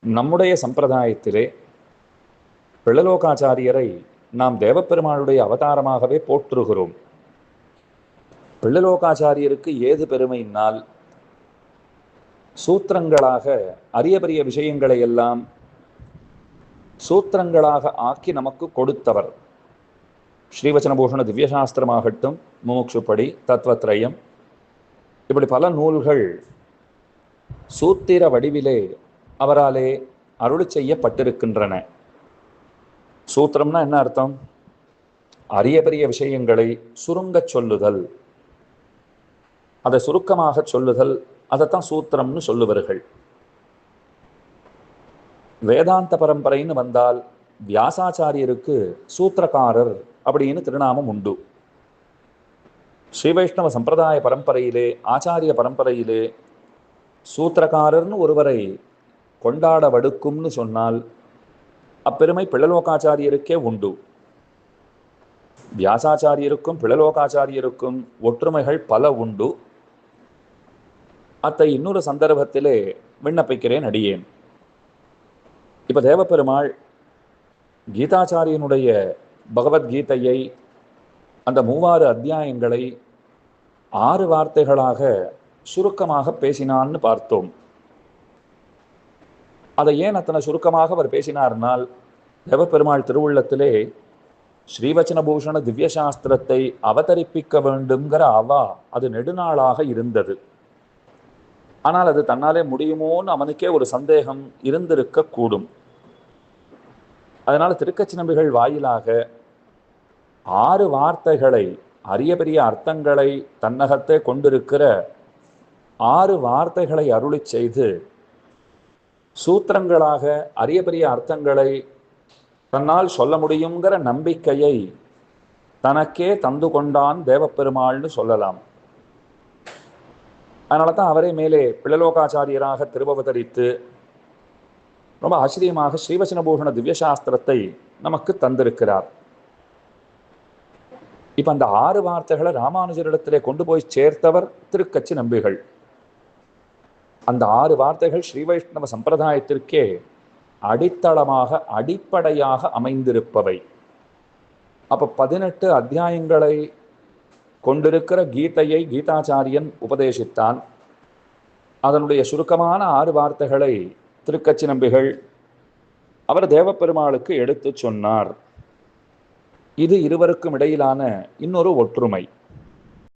நம்முடைய சம்பிரதாயத்திலே பிள்ளலோகாச்சாரியரை நாம் தேவப்பெருமாளுடைய அவதாரமாகவே போற்றுகிறோம். பிள்ளலோகாச்சாரியருக்கு ஏது பெருமையினால் சூத்திரங்களாக அரிய பெரிய விஷயங்களை எல்லாம் சூத்திரங்களாக ஆக்கி நமக்கு கொடுத்தவர். ஸ்ரீவச்சனபூஷண திவ்யசாஸ்திரமாகட்டும், முமுட்சுப்படி, தத்துவத்ரயம், இப்படி பல நூல்கள் சூத்திர வடிவிலே அவராலே அருளி செய்யப்பட்டிருக்கின்றன. சூத்திரம்னா என்ன அர்த்தம்? அரிய பெரிய விஷயங்களை சுருங்கச் சொல்லுதல், அதை சுருக்கமாக சொல்லுதல், அதைத்தான் சூத்திரம்னு சொல்லுவார்கள். வேதாந்த பரம்பரைன்னு வந்தால் வியாசாச்சாரியருக்கு சூத்திரக்காரர் அப்படின்னு திருநாமம் உண்டு. ஸ்ரீ வைஷ்ணவ சம்பிரதாய பரம்பரையிலே, ஆச்சாரிய பரம்பரையிலே சூத்திரக்காரர்னு ஒருவரை கொண்டாட வடுக்கும்னு சொன்னால் அப்பெருமை பிள்ளலோகாச்சாரியருக்கே உண்டு. வியாசாச்சாரியருக்கும் பிள்ளலோகாச்சாரியருக்கும் ஒற்றுமைகள் பல உண்டு. அத்தை இன்னொரு சந்தர்ப்பத்திலே விண்ணப்பிக்கிறேன் அடியேன். இப்ப தேவப்பெருமாள் கீதாச்சாரியனுடைய பகவத்கீதையை, அந்த 36 அத்தியாயங்களை 6 வார்த்தைகளாக சுருக்கமாக பேசினான்னு பார்த்தோம். அதை ஏன் அத்தனை சுருக்கமாக அவர் பேசினார்னால், தேவப்பெருமாள் திருவுள்ளத்திலே ஸ்ரீவச்சனபூஷண திவ்யசாஸ்திரத்தை அவதரிப்பிக்க வேண்டும்ங்கிற அவா அது நெடுநாளாக இருந்தது. ஆனால் அது தன்னாலே முடியுமோன்னு அவனுக்கே ஒரு சந்தேகம் இருந்திருக்க கூடும். அதனால திருக்கச்சி நம்பிகள் வாயிலாக 6 வார்த்தைகளை, அரிய பெரிய அர்த்தங்களை தன்னகத்தே கொண்டிருக்கிற 6 வார்த்தைகளை அருளி செய்து சூத்திரங்களாக அரிய பெரிய அர்த்தங்களை தன்னால் சொல்ல முடியுங்கிற நம்பிக்கையை தனக்கே தந்து கொண்டான் தேவப்பெருமாள்னு சொல்லலாம். அதனால தான் அவரே மேலே பிள்ளலோகாச்சாரியராக திருவவதரித்து ரொம்ப ஆச்சரியமாக ஸ்ரீவச்சனபூஷண திவ்யசாஸ்திரத்தை நமக்கு தந்திருக்கிறார். இப்ப அந்த 6 வார்த்தைகளை ராமானுஜரிடத்திலே கொண்டு போய் சேர்த்தவர் திருக்கச்சி நம்பிகள். அந்த 6 வார்த்தைகள் ஸ்ரீ வைஷ்ணவ சம்பிரதாயத்திற்கே அடித்தளமாக, அடிப்படையாக அமைந்திருப்பவை. அப்ப 18 அத்தியாயங்களை கொண்டிருக்கிற கீதையை கீதாச்சாரியன் உபதேசித்தான். அதனுடைய சுருக்கமான 6 வார்த்தைகளை திருக்கச்சி நம்பிகள் அவர் தேவப்பெருமாளுக்கு எடுத்து சொன்னார். இது இருவருக்கும் இடையிலான இன்னொரு ஒற்றுமை.